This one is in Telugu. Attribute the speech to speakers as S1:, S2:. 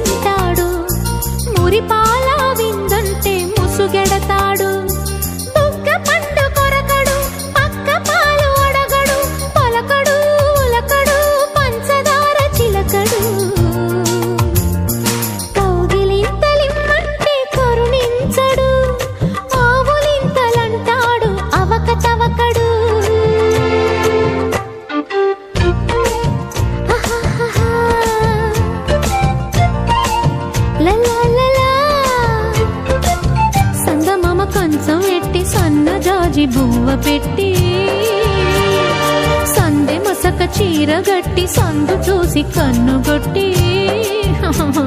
S1: అంటాడు, మురిపాల విందంటే ముసుగెడతాడు. బుగ్గ పండు కొరకడు, పక్క పాలు అడగడు, పలకడు ఉలకడు, పంచదార చిలకడు. కౌగిలింతలిమ్మంటే కరుణించడు, ఆవులింతలంటాడు అవకతవకడు. సందమామ కంచం ఎట్టి సన్నజాజి బువ్వ పెట్టి, సందె మసక చీర గట్టి సందు చూసి కన్నుగొట్టి